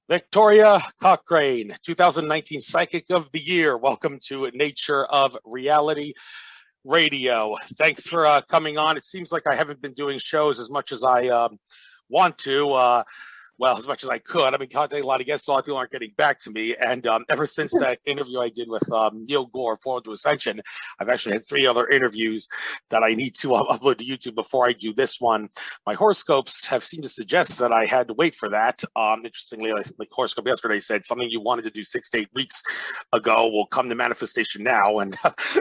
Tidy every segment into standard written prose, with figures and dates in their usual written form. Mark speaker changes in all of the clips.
Speaker 1: Victoria Cochrane, 2019 Psychic of the Year. Welcome to Nature of Reality Radio. Thanks for coming on. It seems like I haven't been doing shows as much as I want to. Well, as much as I could. I've been contacting a lot of guests. A lot of people aren't getting back to me. And ever since that interview I did with Neil Gore, Forward to Ascension, I've actually had 3 other interviews that I need to upload to YouTube before I do this one. My horoscopes have seemed to suggest that I had to wait for that. Interestingly, like horoscope yesterday said, something you wanted to do 6 to 8 weeks ago will come to manifestation now. And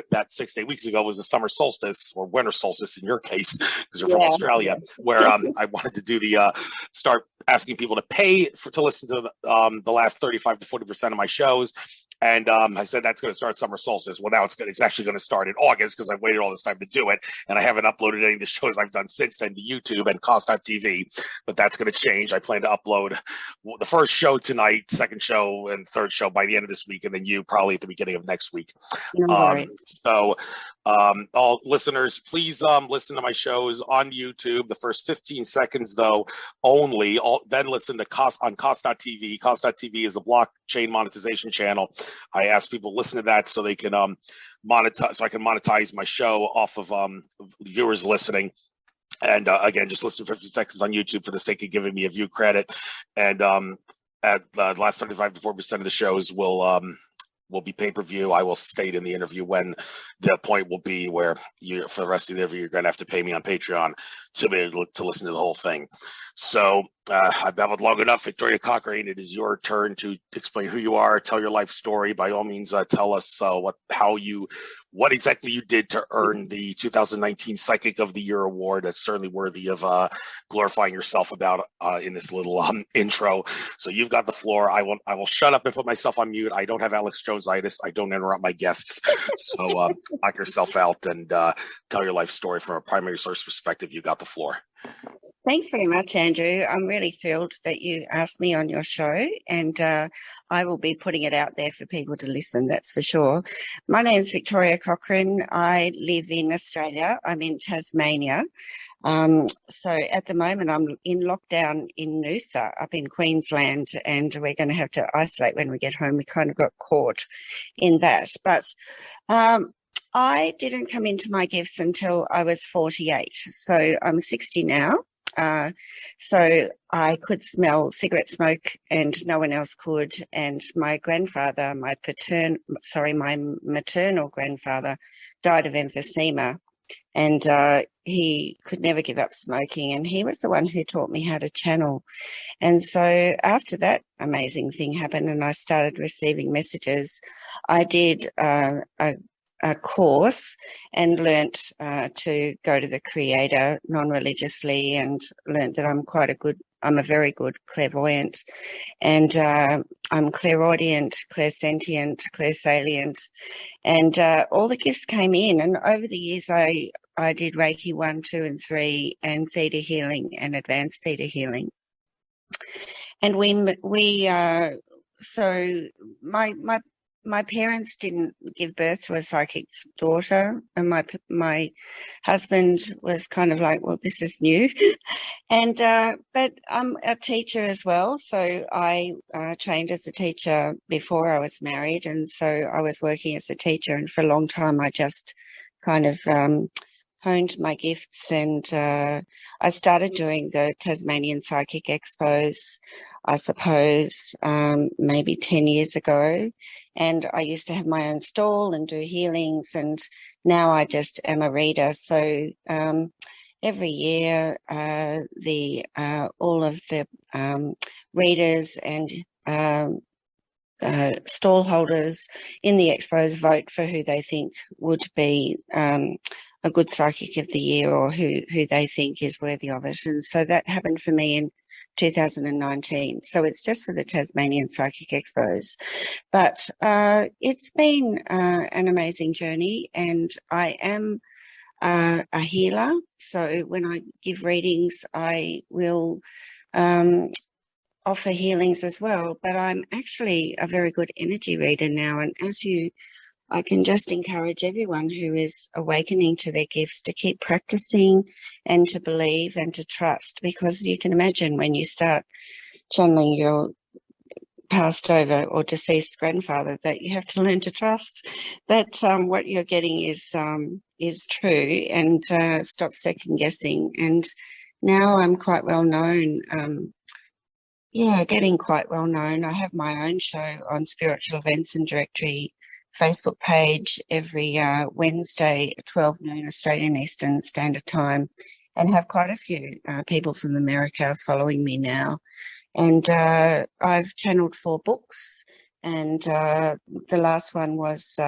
Speaker 1: that 6 to 8 weeks ago was the summer solstice, or winter solstice in your case, because you're from Australia, where I wanted to do the start asking people to pay to listen to the last 35 to 40% of my shows. And I said that's going to start summer solstice. Well, now it's actually going to start in August because I've waited all this time to do it. And I haven't uploaded any of the shows I've done since then to YouTube and Cost.tv. But that's going to change. I plan to upload the first show tonight, second show, and third show by the end of this week. And then you probably at the beginning of next week. So all listeners, please listen to my shows on YouTube. The first 15 seconds, though, only. Then listen to on Cost.tv. Cost.tv is a blockchain monetization channel. I ask people to listen to that so they can monetize. So I can monetize my show off of viewers listening. And again, just listen to 15 seconds on YouTube for the sake of giving me a view credit. And at the last 35 to 40% of the shows will be pay-per-view. I will state in the interview when the point will be where for the rest of the interview, you're going to have to pay me on Patreon to be able to listen to the whole thing. So I've babbled long enough. Victoria Cochrane, it is your turn to explain who you are, tell your life story. By all means, tell us what exactly you did to earn the 2019 Psychic of the Year award. That's certainly worthy of glorifying yourself about in this little intro. So you've got the floor. I will shut up and put myself on mute. I don't have Alex Jones-itis. I don't interrupt my guests. So knock yourself out and tell your life story from a primary source perspective. You got the floor.
Speaker 2: Thanks very much, Andrew. I'm really thrilled that you asked me on your show, and I will be putting it out there for people to listen, that's for sure. My name is Victoria Cochrane. I live in Australia. I'm in Tasmania. So at the moment, I'm in lockdown in Noosa up in Queensland, and we're going to have to isolate when we get home. We kind of got caught in that. But I didn't come into my gifts until I was 48. So I'm 60 now. So I could smell cigarette smoke and no one else could. And my grandfather, my maternal grandfather died of emphysema, and he could never give up smoking. And he was the one who taught me how to channel. And so after that amazing thing happened and I started receiving messages, I did a course and learnt to go to the Creator non-religiously, and learnt that I'm a very good clairvoyant, and I'm clairaudient, clairsentient, clairsalient, and all the gifts came in. And over the years, I did Reiki 1, 2, and 3, and Theta Healing and Advanced Theta Healing. And so my parents didn't give birth to a psychic daughter, and my husband was kind of like, well, this is new. And but I'm a teacher as well, so I trained as a teacher before I was married, and so I was working as a teacher, and for a long time I just kind of honed my gifts, and I started doing the Tasmanian Psychic Expos, I suppose, maybe 10 years ago. And I used to have my own stall and do healings, and now I just am a reader. So every year, all of the readers and stall holders in the expos vote for who they think would be a good Psychic of the Year, or who they think is worthy of it. And so that happened for me in 2019. So it's just for the Tasmanian Psychic Expos. But it's been an amazing journey, and I am a healer. So when I give readings, I will offer healings as well. But I'm actually a very good energy reader now. And I can just encourage everyone who is awakening to their gifts to keep practicing and to believe and to trust, because you can imagine when you start channeling passed over or deceased grandfather, that you have to learn to trust that what you're getting is true, and stop second guessing. And now I'm quite well known. Getting quite well known. I have my own show on Spiritual Events and Directory Facebook page every Wednesday at 12 noon Australian Eastern Standard Time, and have quite a few people from America following me now. And I've channeled 4 books, and the last one was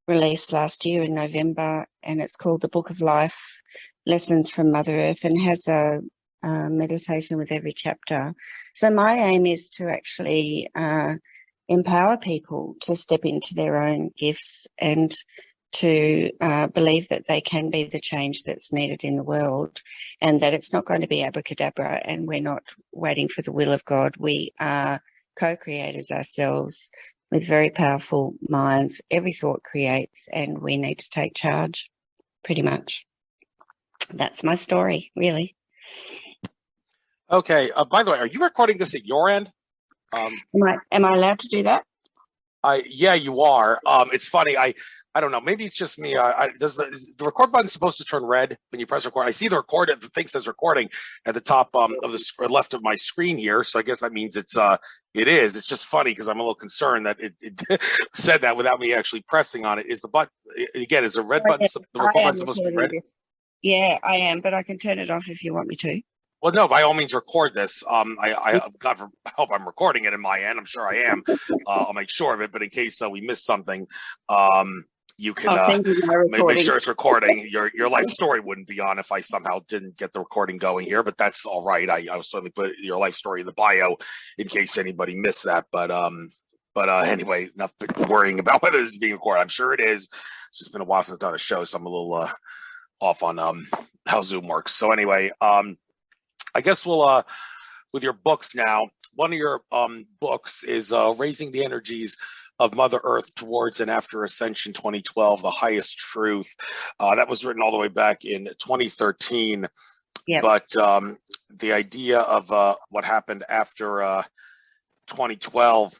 Speaker 2: released last year in November, and it's called The Book of Life, Lessons from Mother Earth, and has a meditation with every chapter. So my aim is to actually empower people to step into their own gifts and to believe that they can be the change that's needed in the world, and that it's not going to be abracadabra, and we're not waiting for the will of God. We are co-creators ourselves with very powerful minds. Every thought creates, and we need to take charge, pretty much. That's my story, really.
Speaker 1: Okay. By the way, are you recording this at your end?
Speaker 2: Am I allowed to do that?
Speaker 1: Yeah, you are. It's funny. I don't know. Maybe it's just me. Is the record button supposed to turn red when you press record? I see the thing says recording at the top of the left of my screen here. So I guess that means it is. It's just funny because I'm a little concerned that it said that without me actually pressing on it. Is the button again? Is the red button?
Speaker 2: Yes,
Speaker 1: the record button supposed to be red?
Speaker 2: Yeah, I am, but I can turn it off if you want me to.
Speaker 1: Well, no, by all means, record this. I hope I'm recording it in my end. I'm sure I am. I'll make sure of it. But in case we miss something, you can make sure it's recording. Your life story wouldn't be on if I somehow didn't get the recording going here, but that's all right. I will certainly put your life story in the bio in case anybody missed that. But anyway, not worrying about whether this is being recorded. I'm sure it is. It's just been a while since I've done a show, so I'm a little off on how Zoom works. So anyway, I guess we'll with your books now. One of your books is Raising the Energies of Mother Earth Towards and After Ascension 2012, The Highest Truth. That was written all the way back in 2013. Yep. But the idea of what happened after 2012,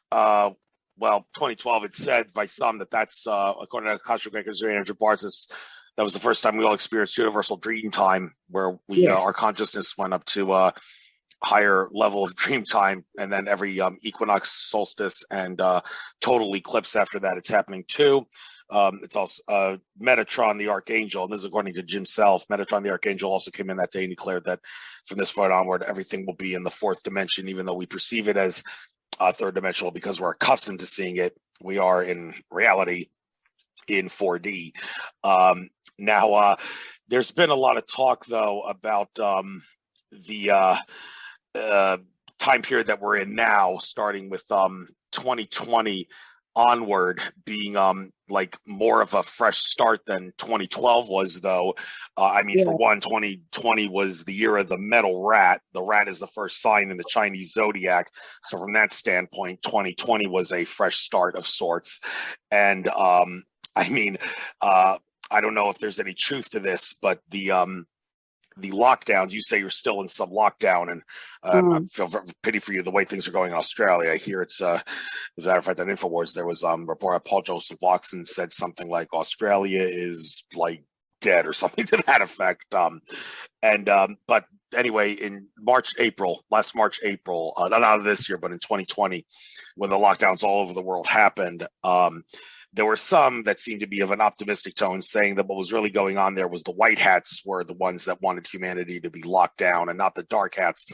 Speaker 1: 2012, it's said by some that's, according to Akashic Records, Andrew Bartzis, that was the first time we all experienced universal dream time, where we our consciousness went up to a higher level of dream time, and then every equinox, solstice, and total eclipse after that, it's happening too. It's also Metatron, the Archangel, and this is according to Jim Self. Metatron, the Archangel, also came in that day and declared that from this point onward, everything will be in the 4th dimension, even though we perceive it as third dimensional because we're accustomed to seeing it. We are in reality in 4D. Now, there's been a lot of talk, though, about the time period that we're in now, starting with 2020 onward, being like more of a fresh start than 2012 was, though. For one, 2020 was the year of the metal rat. The rat is the first sign in the Chinese zodiac. So from that standpoint, 2020 was a fresh start of sorts. And I don't know if there's any truth to this, but the lockdowns, you say you're still in some lockdown, and I feel pity for you the way things are going in Australia. I hear it's, as a matter of fact, on InfoWars, there was a report, Paul Joseph Watson said something like Australia is like dead or something to that effect. But anyway, in last March, April, not out of this year, but in 2020, when the lockdowns all over the world happened, there were some that seemed to be of an optimistic tone, saying that what was really going on there was the white hats were the ones that wanted humanity to be locked down and not the dark hats,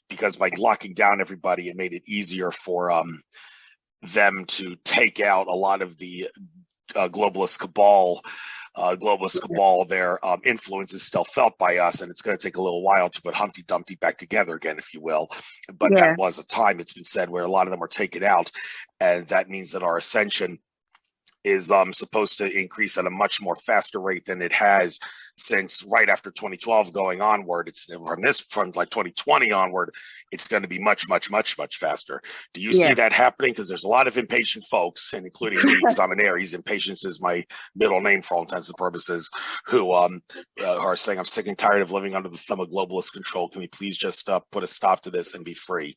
Speaker 1: because by locking down everybody, it made it easier for them to take out a lot of the globalist cabal. Their influence is still felt by us, and it's going to take a little while to put Humpty Dumpty back together again, if you will. But that was a time, it's been said, where a lot of them were taken out, and that means that our ascension is supposed to increase at a much more faster rate than it has since right after 2012 going onward. It's from like 2020 onward, it's going to be much, much, much, much faster. Do you see that happening? Because there's a lot of impatient folks, and including me, because I'm an Aries. Impatience is my middle name for all intents and purposes, who are saying, I'm sick and tired of living under the thumb of globalist control. Can we please just put a stop to this and be free?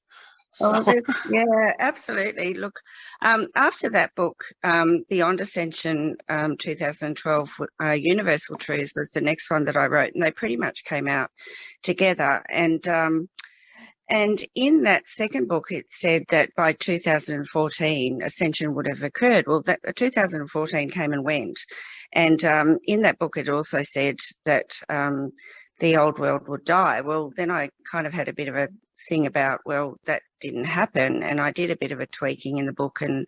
Speaker 1: So,
Speaker 2: Yeah, absolutely. Look, after that book, Beyond Ascension, 2012, Universal Truths was the next one that I wrote, and they pretty much came out together. And in that second book, it said that by 2014, Ascension would have occurred. Well, that 2014 came and went. And in that book, it also said that the old world would die. Well, then I kind of had a bit of a thing about, well, that didn't happen. And I did a bit of a tweaking in the book and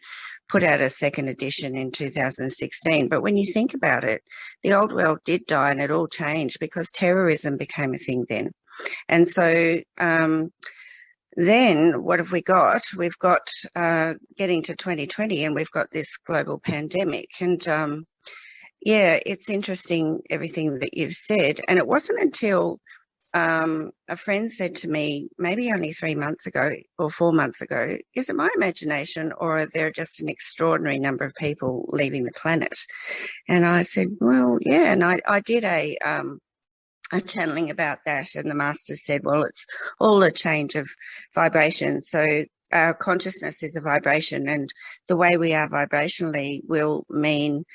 Speaker 2: put out a second edition in 2016. But when you think about it, the old world did die and it all changed because terrorism became a thing then. And so then what have we got? We've got getting to 2020 and we've got this global pandemic. And yeah, it's interesting everything that you've said. And it wasn't until a friend said to me, maybe only 3 months ago or 4 months ago, is it my imagination or are there just an extraordinary number of people leaving the planet? And I said, well, yeah. And I did a channeling about that, and the master said, well, it's all a change of vibration. So our consciousness is a vibration, and the way we are vibrationally will mean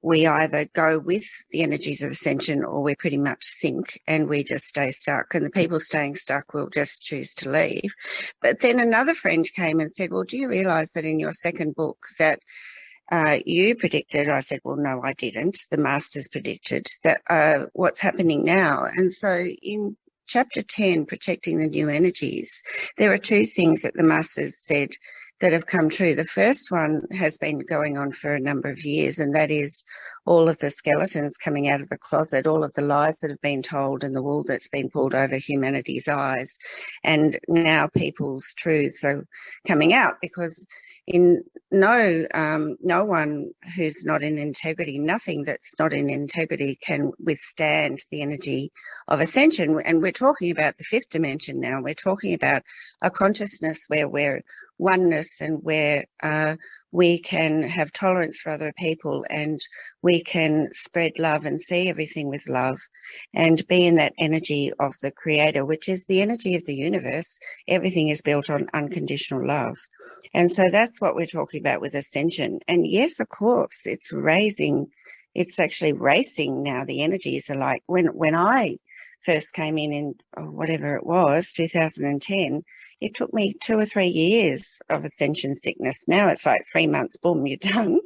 Speaker 2: we either go with the energies of ascension or we pretty much sink and we just stay stuck, and the people staying stuck will just choose to leave. But then another friend came and said, well, do you realise that in your second book that you predicted? I said, well, no, I didn't. The masters predicted that what's happening now. And so in chapter 10, Protecting the New Energies, there are two things that the masters said that have come true. The first one has been going on for a number of years, and that is all of the skeletons coming out of the closet, all of the lies that have been told and the wool that's been pulled over humanity's eyes. And now people's truths are coming out because no one who's not in integrity, nothing that's not in integrity can withstand the energy of ascension. And we're talking about the fifth dimension now. We're talking about a consciousness where we're oneness and where we can have tolerance for other people and we can spread love and see everything with love and be in that energy of the creator, which is the energy of the universe. Everything is built on unconditional love. And so that's what we're talking about with ascension. And yes, of course, it's actually racing now. The energies are like when I first came in whatever it was, 2010, it took me 2 or 3 years of ascension sickness. Now it's like 3 months, boom, you're done,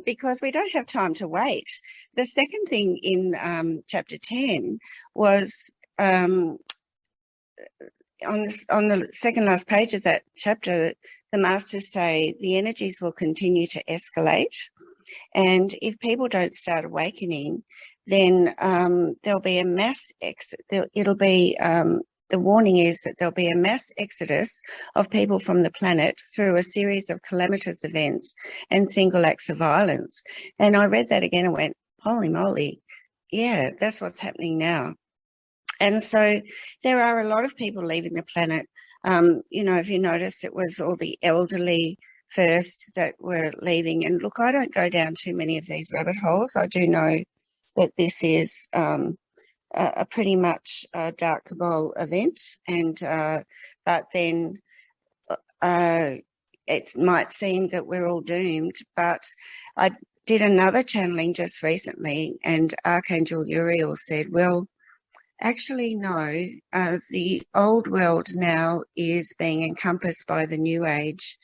Speaker 2: because we don't have time to wait. The second thing in chapter 10 was on the second last page of that chapter, the masters say the energies will continue to escalate. And if people don't start awakening, then there'll be a mass exit. The warning is that there'll be a mass exodus of people from the planet through a series of calamitous events and single acts of violence. And I read that again and went, holy moly, yeah, that's what's happening now. And so there are a lot of people leaving the planet. If you notice, it was all the elderly first that were leaving. And look, I don't go down too many of these rabbit holes. I do know that this is a pretty much dark cabal event, and but then it might seem that we're all doomed. But I did another channeling just recently, and Archangel Uriel said, well, actually, no, the old world now is being encompassed by the new age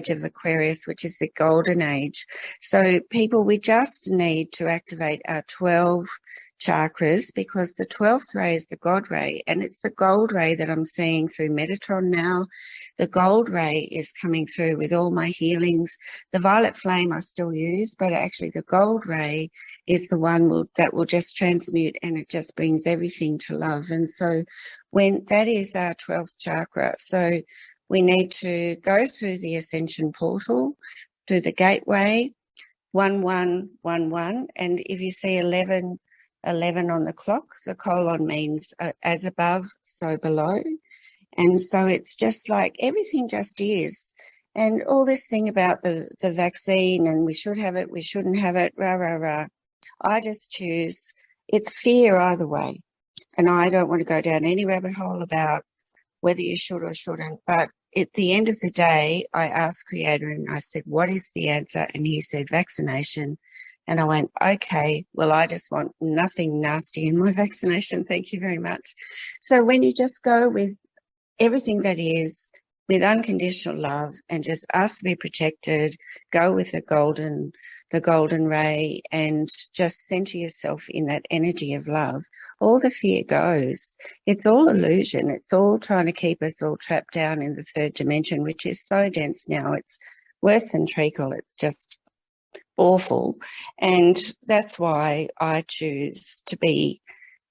Speaker 2: of Aquarius, which is the golden age. So people, we just need to activate our 12 chakras, because the 12th ray is the God ray, and it's the gold ray that I'm seeing through Metatron now. The gold ray is coming through with all my healings. The violet flame I still use, but actually the gold ray is the one that will just transmute, and it just brings everything to love. And so when that is our 12th chakra, so we need to go through the ascension portal, through the gateway, 1111, and if you see 11 on the clock, the colon means as above, so below. And so it's just like everything just is. And all this thing about the vaccine and we should have it, we shouldn't have it, rah, rah, rah. I just choose, it's fear either way. And I don't want to go down any rabbit hole about whether you should or shouldn't. But at the end of the day, I asked Creator and I said, what is the answer? And he said, vaccination. And I went, okay, well, I just want nothing nasty in my vaccination. Thank you very much. So when you just go with everything that is, with unconditional love, and just ask to be protected, go with the golden ray, and just center yourself in that energy of love, all the fear goes. It's all illusion. It's all trying to keep us all trapped down in the third dimension, which is so dense now. It's worse than treacle. It's just awful. And that's why I choose to be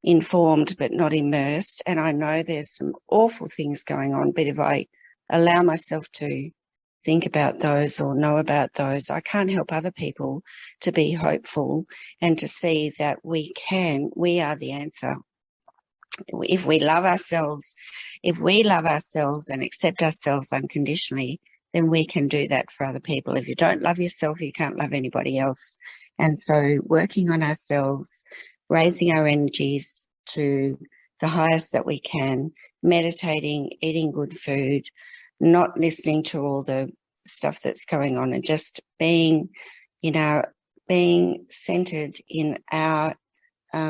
Speaker 2: informed but not immersed. And I know there's some awful things going on, but if I allow myself to think about those or know about those, I can't help other people to be hopeful and to see that we are the answer. If we love ourselves and accept ourselves unconditionally, then we can do that for other people. If you don't love yourself, you can't love anybody else. And so working on ourselves, raising our energies to the highest that we can, meditating, eating good food, not listening to all the stuff that's going on, and just being centered in our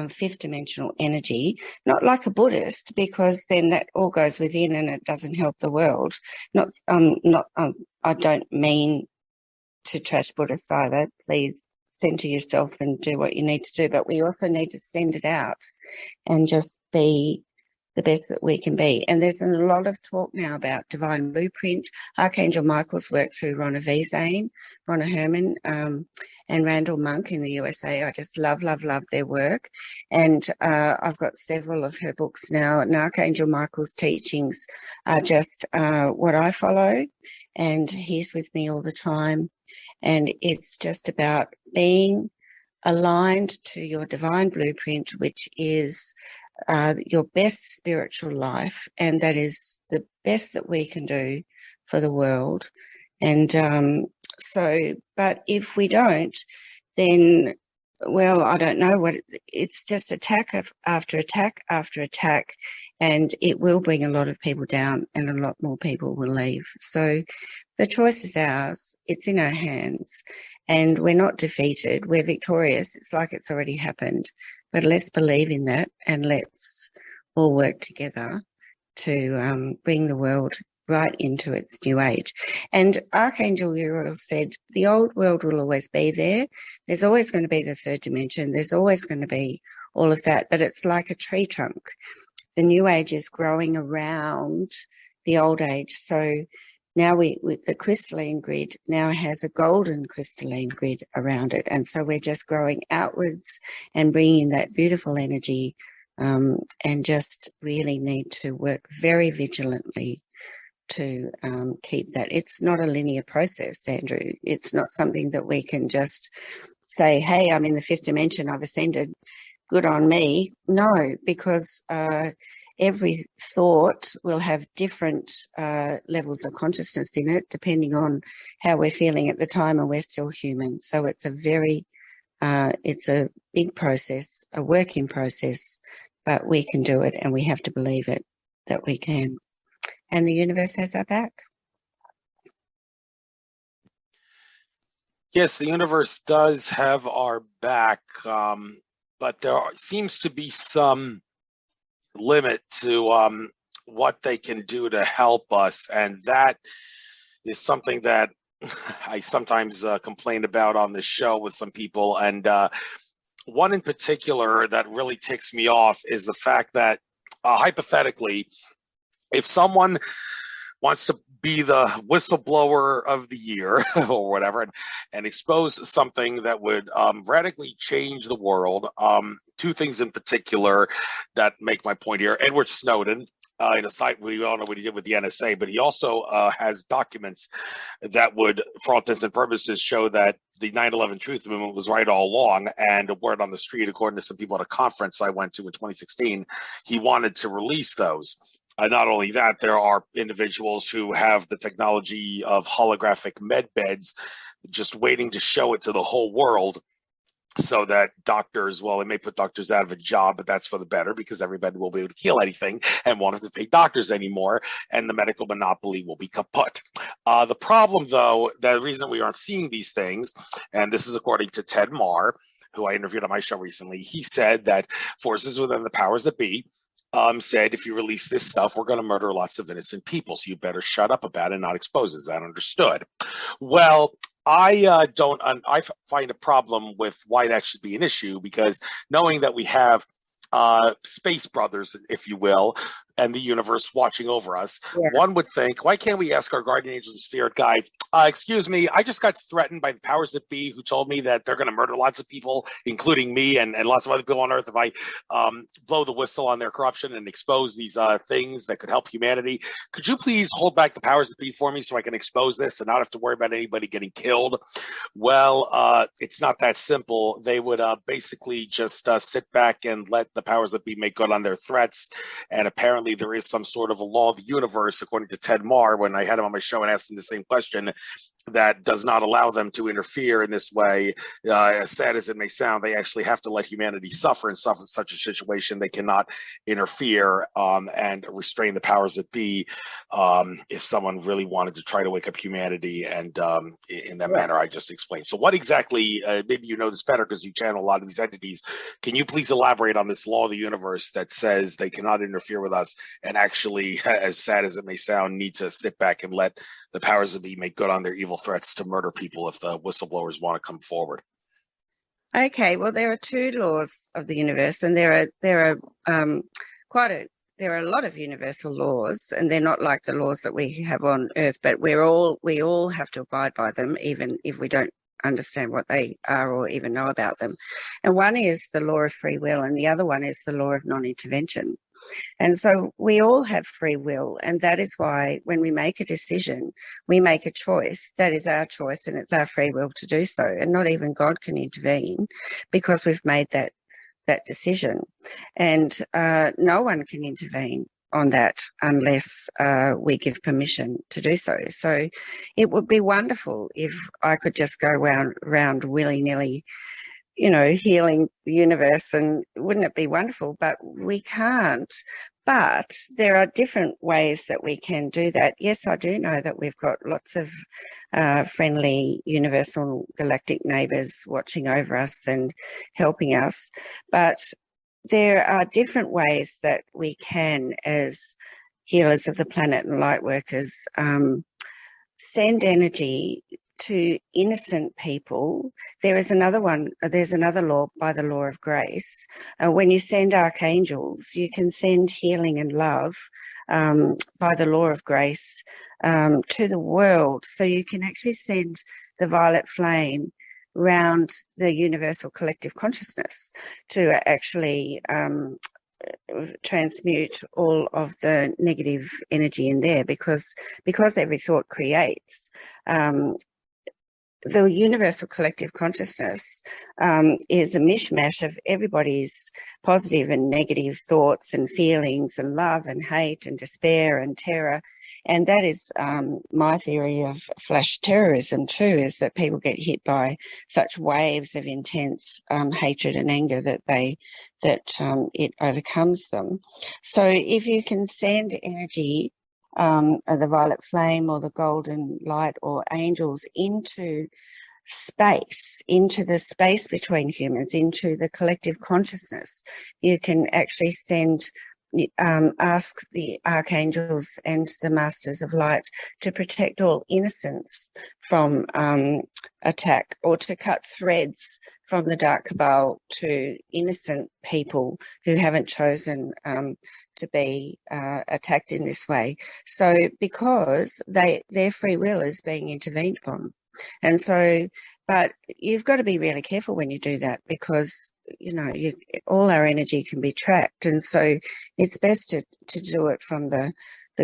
Speaker 2: fifth dimensional energy, not like a Buddhist, because then that all goes within and it doesn't help the world. I don't mean to trash Buddhists either. Please center yourself and do what you need to do, but we also need to send it out and just be the best that we can be. And there's a lot of talk now about divine blueprint. Archangel Michael's work through Ronna Zane, Ronna Herman, and Randall Monk in the USA. I just love their work. And I've got several of her books now. And Archangel Michael's teachings are just what I follow. And he's with me all the time. And it's just about being aligned to your divine blueprint, which is your best spiritual life, and that is the best that we can do for the world. And but if we don't, then, well, I don't know what it's just attack after attack after attack, and it will bring a lot of people down, and a lot more people will leave. So the choice is ours. It's in our hands, and we're not defeated. We're victorious. It's like it's already happened. But let's believe in that, and let's all work together to bring the world right into its new age. And Archangel Uriel said, the old world will always be there. There's always going to be the third dimension. There's always going to be all of that, but it's like a tree trunk. The new age is growing around the old age. So now with the crystalline grid now has a golden crystalline grid around it. And so we're just growing outwards and bringing that beautiful energy, and just really need to work very vigilantly to keep that. It's not a linear process, Andrew. It's not something that we can just say, hey, I'm in the fifth dimension, I've ascended, good on me. No, because every thought will have different levels of consciousness in it, depending on how we're feeling at the time, and we're still human. So it's it's a big process, a working process, but we can do it, and we have to believe it, that we can. And the universe has our back.
Speaker 1: Yes, the universe does have our back, but there seems to be some limit to what they can do to help us, and that is something that I sometimes complain about on this show with some people. And one in particular that really ticks me off is the fact that hypothetically, if someone wants to be the whistleblower of the year or whatever, and expose something that would radically change the world, two things in particular that make my point here. Edward Snowden, in a site, we all know what he did with the NSA, but he also has documents that would, for all intents and purposes, show that the 9/11 truth movement was right all along. And a word on the street, according to some people at a conference I went to in 2016, he wanted to release those. Not only that, there are individuals who have the technology of holographic med beds just waiting to show it to the whole world. so that doctors, well, it may put doctors out of a job, but that's for the better because everybody will be able to heal anything and won't have to pay doctors anymore, and the medical monopoly will be kaput. The problem, though, the reason we aren't seeing these things, and this is according to Ted Marr, who I interviewed on my show recently, he said that forces within the powers that be said, if you release this stuff, we're going to murder lots of innocent people, so you better shut up about it and not expose it. Is that understood? Well, I don't. I find a problem with why that should be an issue, because knowing that we have space brothers, if you will, and the universe watching over us, one would think, why can't we ask our guardian angels and spirit guides, excuse me, I just got threatened by the powers that be who told me that they're going to murder lots of people, including me and lots of other people on Earth, if I blow the whistle on their corruption and expose these things that could help humanity. Could you please hold back the powers that be for me so I can expose this and not have to worry about anybody getting killed? Well, it's not that simple. They would basically just sit back and let the powers that be make good on their threats. And apparently there is some sort of a law of the universe, according to Ted Marr, when I had him on my show and asked him the same question, that does not allow them to interfere in this way. As sad as it may sound, they actually have to let humanity suffer in such a situation. They cannot interfere and restrain the powers that be if someone really wanted to try to wake up humanity, and in that manner I just explained. So what exactly, maybe you know this better because you channel a lot of these entities, can you please elaborate on this law of the universe that says they cannot interfere with us and actually, as sad as it may sound, need to sit back and let the powers that be make good on their evil threats to murder people if the whistleblowers want to come forward?
Speaker 2: Okay, well, there are two laws of the universe, and there are a lot of universal laws, and they're not like the laws that we have on Earth, but we all have to abide by them, even if we don't understand what they are or even know about them. And one is the law of free will, and the other one is the law of non-intervention. And so we all have free will, and that is why when we make a decision, we make a choice. That is our choice, and it's our free will to do so. And not even God can intervene because we've made that decision. And no one can intervene on that unless we give permission to do so. So it would be wonderful if I could just go round willy-nilly, healing the universe, and wouldn't it be wonderful? But we can't. But there are different ways that we can do that. Yes, I do know that we've got lots of friendly universal galactic neighbours watching over us and helping us, but there are different ways that we can, as healers of the planet and light workers, send energy to innocent people. There's another law by the law of grace. When you send archangels, you can send healing and love by the law of grace to the world. So you can actually send the violet flame round the universal collective consciousness to actually transmute all of the negative energy in there, because every thought creates. The universal collective consciousness is a mishmash of everybody's positive and negative thoughts and feelings and love and hate and despair and terror. And that is my theory of flash terrorism too, is that people get hit by such waves of intense hatred and anger that it overcomes them. So if you can send energy, the violet flame or the golden light or angels into space, into the space between humans, into the collective consciousness, you can actually ask the archangels and the masters of light to protect all innocence from attack, or to cut threads from the dark cabal to innocent people who haven't chosen to be attacked in this way. So because their free will is being intervened upon. And so, but you've got to be really careful when you do that, because all our energy can be tracked, and so it's best to do it from the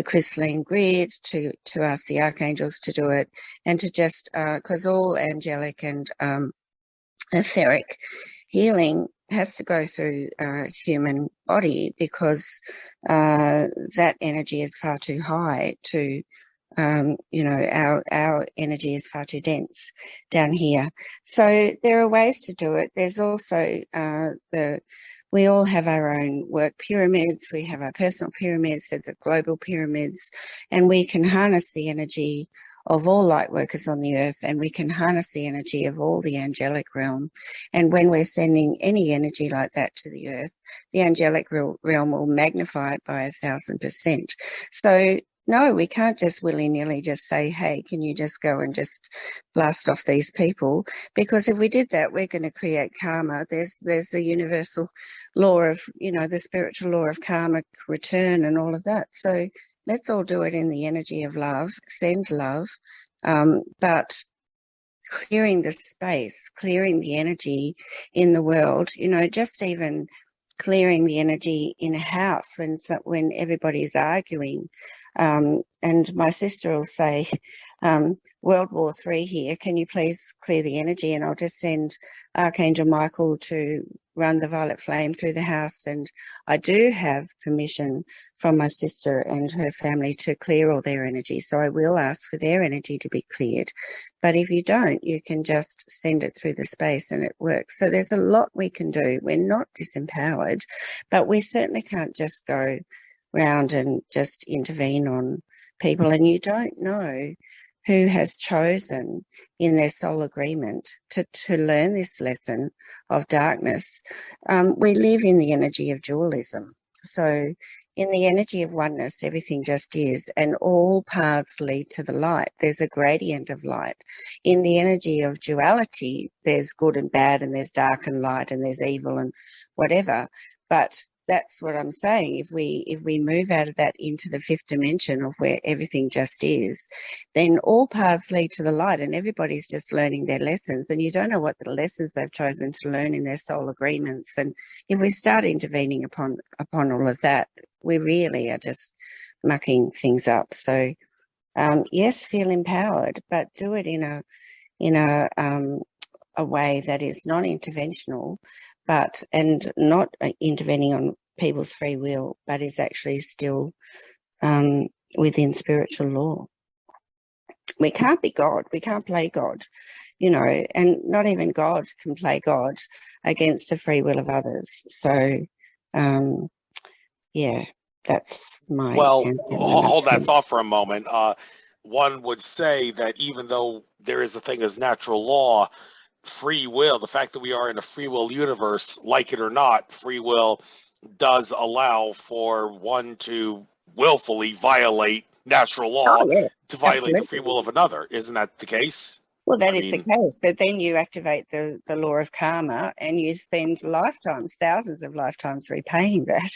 Speaker 2: crystalline grid, to ask the archangels to do it, and to just because all angelic and etheric healing has to go through a human body, because that energy is far too high to You know, our energy is far too dense down here. So there are ways to do it. There's also we all have our own work pyramids. We have our personal pyramids, there's the global pyramids, and we can harness the energy of all light workers on the earth, and we can harness the energy of all the angelic realm. And when we're sending any energy like that to the earth, the angelic realm will magnify it by 1,000%. So no, we can't just willy-nilly just say, hey, can you just go and just blast off these people? Because if we did that, we're going to create karma. There's a universal law of, you know, the spiritual law of karmic return and all of that. So let's all do it in the energy of love, send love, but clearing the space, clearing the energy in the world, you know, just even clearing the energy in a house when everybody's arguing. And my sister will say, World War III here, can you please clear the energy? And I'll just send Archangel Michael to run the violet flame through the house. And I do have permission from my sister and her family to clear all their energy. So I will ask for their energy to be cleared. But if you don't, you can just send it through the space and it works. So there's a lot we can do. We're not disempowered, but we certainly can't just go round and just intervene on people. And you don't know who has chosen in their soul agreement to learn this lesson of darkness. We live in the energy of dualism. So in the energy of oneness, everything just is, and all paths lead to the light. There's a gradient of light. In the energy of duality, there's good and bad, and there's dark and light, and there's evil and whatever. But that's what I'm saying. If we move out of that into the fifth dimension of where everything just is, then all paths lead to the light, and everybody's just learning their lessons, and you don't know what the lessons they've chosen to learn in their soul agreements. And if we start intervening upon all of that, we really are just mucking things up. So yes, feel empowered, but do it in a way that is non-interventional, and not intervening on people's free will, but is actually still within spiritual law. We can't be God. We can't play God, you know, and not even God can play God against the free will of others. So, yeah, that's my answer.
Speaker 1: Hold that thought for a moment. One would say that even though there is a thing as natural law, free will, the fact that we are in a free will universe, like it or not, free will does allow for one to willfully violate natural law, to violate absolutely. The free will of another. Isn't that the case?
Speaker 2: Well, that is the case, but then you activate the law of karma and you spend lifetimes, thousands of lifetimes repaying that.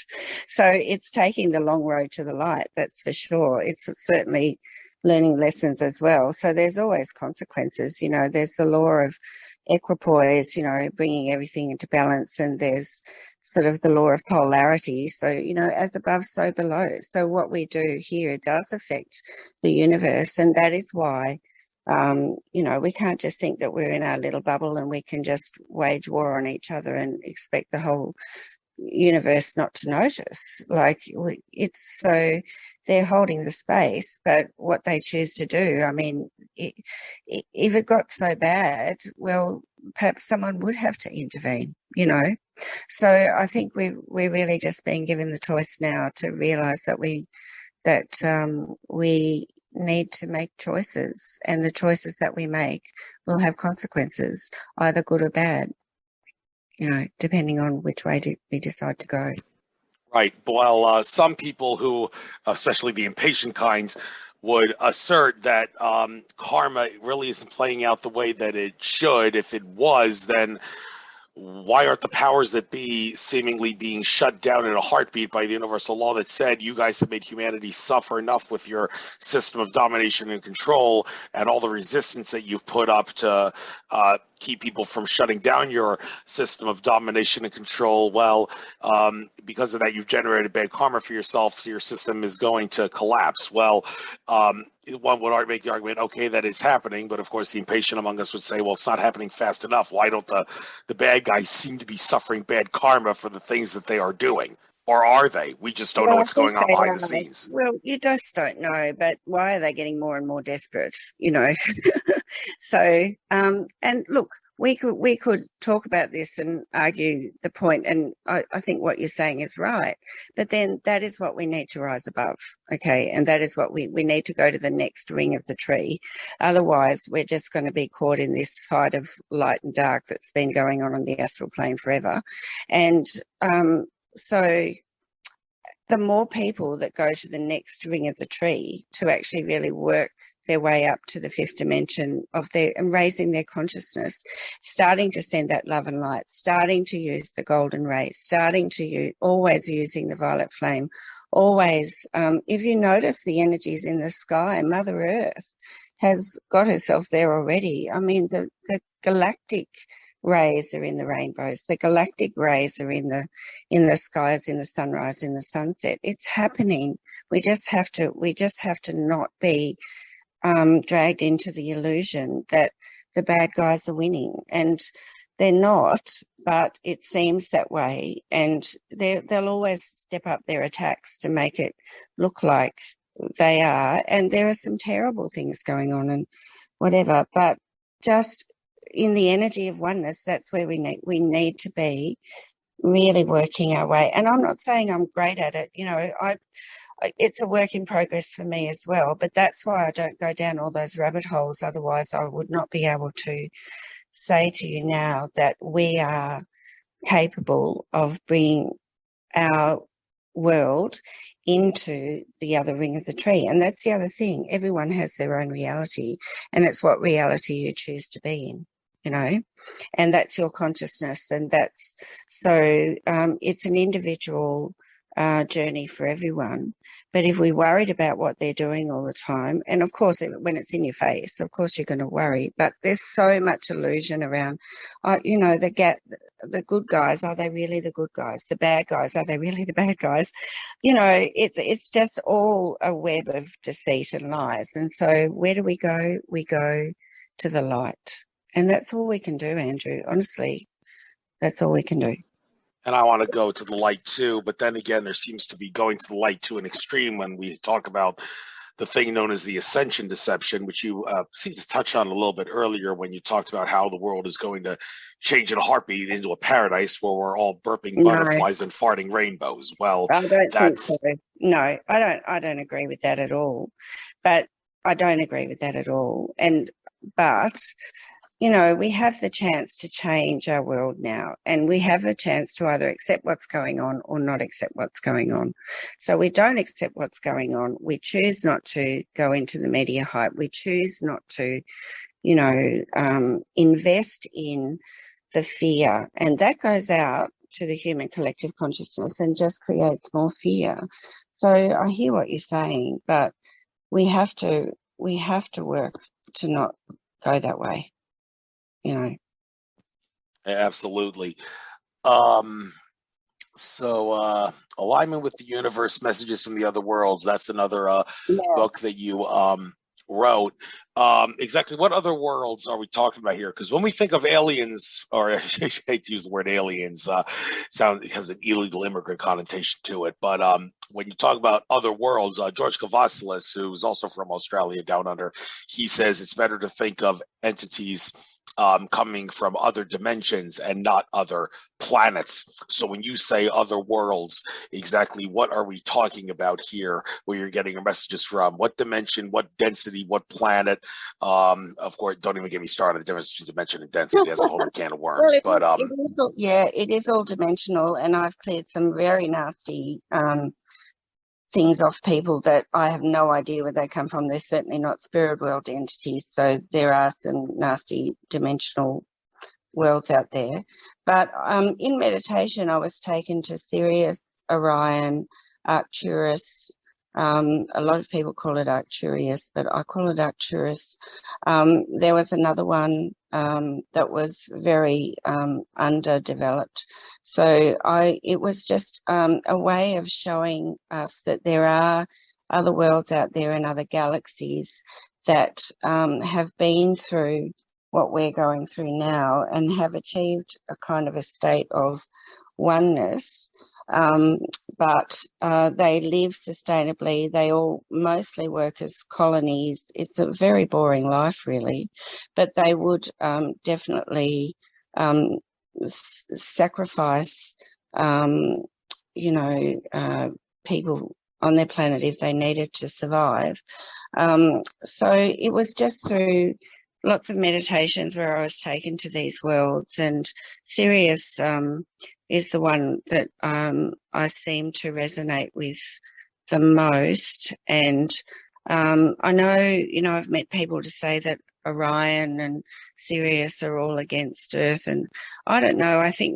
Speaker 2: So it's taking the long road to the light, that's for sure. It's certainly learning lessons as well. So there's always consequences. You know, there's the law of equipoise, you know, bringing everything into balance, and there's sort of the law of polarity. So, you know, as above, so below. So what we do here does affect the universe, and that is why you know, we can't just think that we're in our little bubble and we can just wage war on each other and expect the whole universe not to notice. Like, it's so they're holding the space, but what they choose to do, I mean, if it got so bad, well, perhaps someone would have to intervene, you know. So I think we're really just being given the choice now to realise that we need to make choices, and the choices that we make will have consequences, either good or bad, you know, depending on which way we decide to go.
Speaker 1: Right. Well, some people who, especially the impatient kinds, would assert that karma really isn't playing out the way that it should. If it was, then why aren't the powers that be seemingly being shut down in a heartbeat by the universal law that said you guys have made humanity suffer enough with your system of domination and control and all the resistance that you've put up to keep people from shutting down your system of domination and control? Well, because of that, you've generated bad karma for yourself, so your system is going to collapse. Well, one would make the argument, okay, that is happening, but of course the impatient among us would say, well, it's not happening fast enough. Why don't the bad guys seem to be suffering bad karma for the things that they are doing? Or are they? We just don't know
Speaker 2: Well, I
Speaker 1: what's
Speaker 2: think
Speaker 1: going on
Speaker 2: they
Speaker 1: behind
Speaker 2: are.
Speaker 1: the scenes.
Speaker 2: Well, you just don't know, but why are they getting more and more desperate? You know, so and look, we could talk about this and argue the point, and I think what you're saying is right. But then that is what we need to rise above, okay? And that is what we need to go to the next ring of the tree. Otherwise, we're just going to be caught in this fight of light and dark that's been going on the astral plane forever, and so the more people that go to the next ring of the tree to actually really work their way up to the fifth dimension of their and raising their consciousness, starting to send that love and light, starting to use the golden rays, starting to use, always using the violet flame, always, if you notice the energies in the sky, Mother Earth has got herself there already. I mean, the galactic rays are in the rainbows. The galactic rays are in the skies, in the sunrise, in the sunset. It's happening. We just have to not be dragged into the illusion that the bad guys are winning, and they're not. But it seems that way, and they'll always step up their attacks to make it look like they are. And there are some terrible things going on and whatever, but just in the energy of oneness, that's where we need to be really working our way. And I'm not saying I'm great at it. You know, it's a work in progress for me as well, but that's why I don't go down all those rabbit holes. Otherwise, I would not be able to say to you now that we are capable of bringing our world into the other ring of the tree. And that's the other thing. Everyone has their own reality, and it's what reality you choose to be in, you know, and that's your consciousness. And that's so it's an individual journey for everyone. But if we worried about what they're doing all the time, and of course, when it's in your face, of course you're going to worry, but there's so much illusion around, you know, the good guys, are they really the good guys? The bad guys, are they really the bad guys? You know, it's just all a web of deceit and lies. And so where do we go? We go to the light. And that's all we can do, Andrew. Honestly, that's all we can do.
Speaker 1: And I want to go to the light too, but then again, there seems to be going to the light to an extreme when we talk about the thing known as the Ascension deception, which you seemed to touch on a little bit earlier when you talked about how the world is going to change in a heartbeat into a paradise where we're all burping butterflies and farting rainbows. Well,
Speaker 2: I don't think so. No, I don't agree with that at all. But I don't agree with that at all. But you know, we have the chance to change our world now, and we have the chance to either accept what's going on or not accept what's going on. So we don't accept what's going on. We choose not to go into the media hype. We choose not to, you know, invest in the fear, and that goes out to the human collective consciousness and just creates more fear. So I hear what you're saying, but we have to work to not go that way. You know.
Speaker 1: Absolutely. So alignment with the universe, messages from the other worlds. That's another book that you wrote. Exactly what other worlds are we talking about here? Because when we think of aliens, or I hate to use the word aliens, it has an illegal immigrant connotation to it. But when you talk about other worlds, George Kavasilis, who's also from Australia down under, he says it's better to think of entities coming from other dimensions and not other planets. So when you say other worlds, exactly what are we talking about here, where you're getting your messages from? What dimension, what density, what planet? Of course, don't even get me started. The difference between dimension and density, that's a whole can of worms.
Speaker 2: Well, it is all dimensional, and I've cleared some very nasty things off people that I have no idea where they come from. They're certainly not spirit world entities, so there are some nasty dimensional worlds out there. But in meditation, I was taken to Sirius, Orion, Arcturus. A lot of people call it Arcturus, but I call it Arcturus. There was another one that was very underdeveloped. So it was just a way of showing us that there are other worlds out there and other galaxies that have been through what we're going through now and have achieved a kind of a state of oneness. but they live sustainably. They all mostly work as colonies. It's a very boring life, really, but they would definitely sacrifice, people on their planet if they needed to survive. So it was just through lots of meditations where I was taken to these worlds, and Sirius is the one that I seem to resonate with the most. And I know, I've met people to say that Orion and Sirius are all against Earth, and I don't know. I think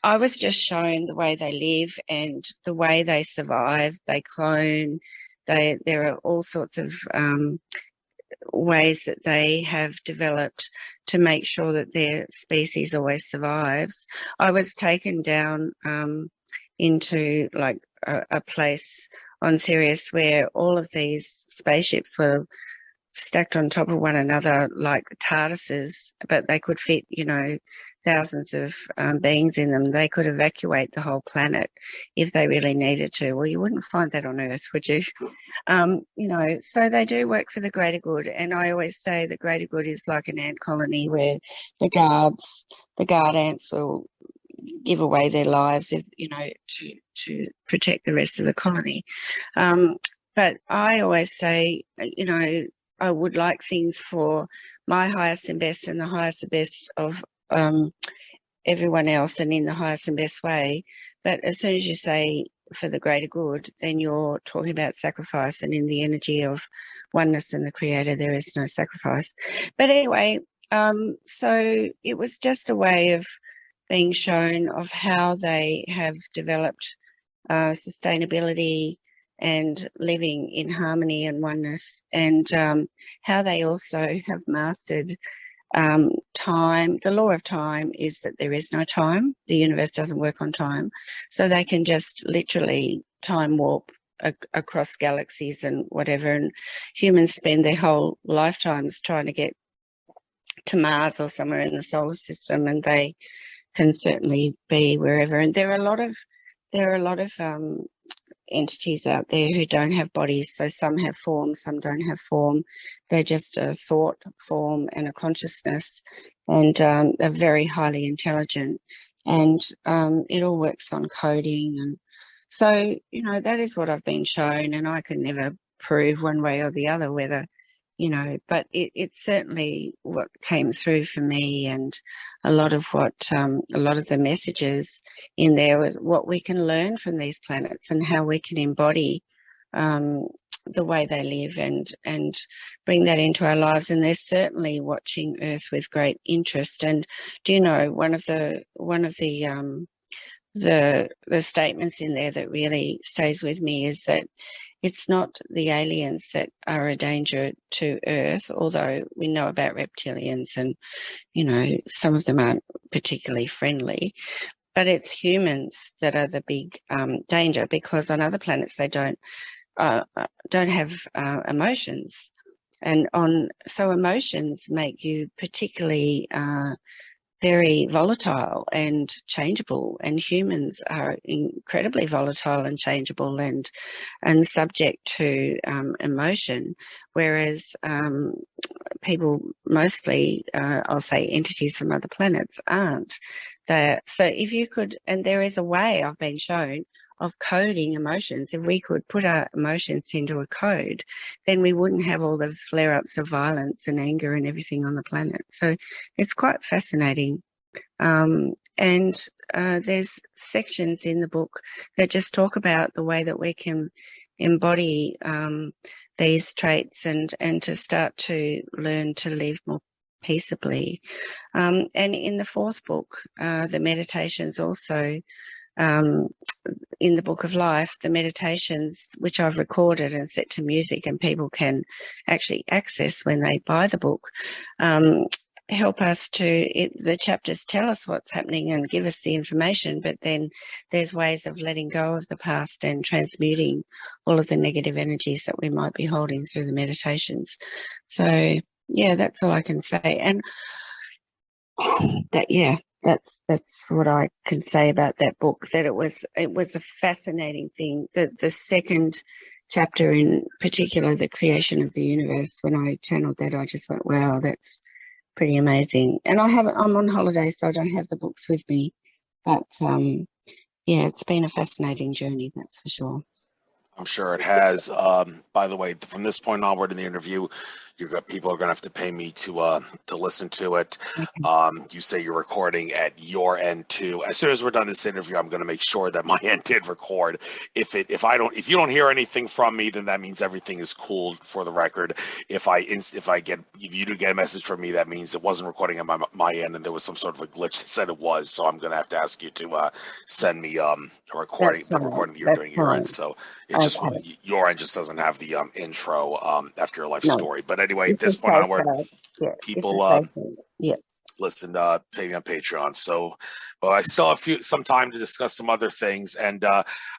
Speaker 2: I was just shown the way they live and the way they survive. They clone. There are all sorts of ways that they have developed to make sure that their species always survives. I was taken down into like a place on Sirius where all of these spaceships were stacked on top of one another like TARDISes, but they could fit, thousands of beings in them. They could evacuate the whole planet if they really needed to. Well, you wouldn't find that on Earth, would you? So they do work for the greater good. And I always say the greater good is like an ant colony where the guard ants will give away their lives, to protect the rest of the colony. But I always say, I would like things for my highest and best and the highest and best of everyone else and in the highest and best way. But as soon as you say for the greater good, then you're talking about sacrifice, and in the energy of oneness and the Creator, there is no sacrifice. But anyway, so it was just a way of being shown of how they have developed sustainability and living in harmony and oneness, and how they also have mastered time. The law of time is that there is no time. The universe doesn't work on time. So they can just literally time warp across galaxies and whatever. And humans spend their whole lifetimes trying to get to Mars or somewhere in the solar system, and they can certainly be wherever. And there are a lot of entities out there who don't have bodies. So some have form, some don't have form. They're just a thought form and a consciousness, and they're very highly intelligent, and it all works on coding. And so, that is what I've been shown, and I can never prove one way or the other whether, but it's certainly what came through for me, and a lot of the messages in there was what we can learn from these planets and how we can embody the way they live and bring that into our lives. And they're certainly watching Earth with great interest. And do you know, one of the statements in there that really stays with me is that it's not the aliens that are a danger to Earth, although we know about reptilians and, some of them aren't particularly friendly, but it's humans that are the big danger, because on other planets they don't have emotions. And so emotions make you particularly very volatile and changeable, and humans are incredibly volatile and changeable and subject to emotion, whereas people, mostly I'll say entities from other planets, aren't. So if you could, and there is a way I've been shown of coding emotions. If we could put our emotions into a code, then we wouldn't have all the flare-ups of violence and anger and everything on the planet. So it's quite fascinating. And there's sections in the book that just talk about the way that we can embody these traits and to start to learn to live more peaceably. And in the fourth book, the meditations also, in the Book of Life, the meditations, which I've recorded and set to music and people can actually access when they buy the book, help us the chapters tell us what's happening and give us the information, but then there's ways of letting go of the past and transmuting all of the negative energies that we might be holding through the meditations. So, yeah, that's all I can say. And that's what I can say about that book. That it was a fascinating thing. The second chapter in particular, the creation of the universe. When I channeled that, I just went, wow, that's pretty amazing. And I'm on holiday, so I don't have the books with me. But yeah, it's been a fascinating journey, that's for sure.
Speaker 1: I'm sure it has. By the way, from this point onward in the interview, people are going to have to pay me to listen to it.
Speaker 2: Okay.
Speaker 1: You say you're recording at your end too. As soon as we're done this interview, I'm going to make sure that my end did record. If you don't hear anything from me, then that means everything is cool for the record. If you do get a message from me, that means it wasn't recording on my end, and there was some sort of a glitch that said it was. So I'm going to have to ask you to send me a recording,
Speaker 2: That's
Speaker 1: the
Speaker 2: fine.
Speaker 1: recording that you're
Speaker 2: That's
Speaker 1: doing your end.
Speaker 2: fine.
Speaker 1: So it just
Speaker 2: Okay.
Speaker 1: your end just doesn't have the intro after your life
Speaker 2: No,
Speaker 1: story. But anyway, at
Speaker 2: it's a
Speaker 1: this point onward,
Speaker 2: safeguard. Yeah, it's a
Speaker 1: people
Speaker 2: safeguard. Yeah.
Speaker 1: listen, pay me on Patreon. So, but I still have some time to discuss some other things. And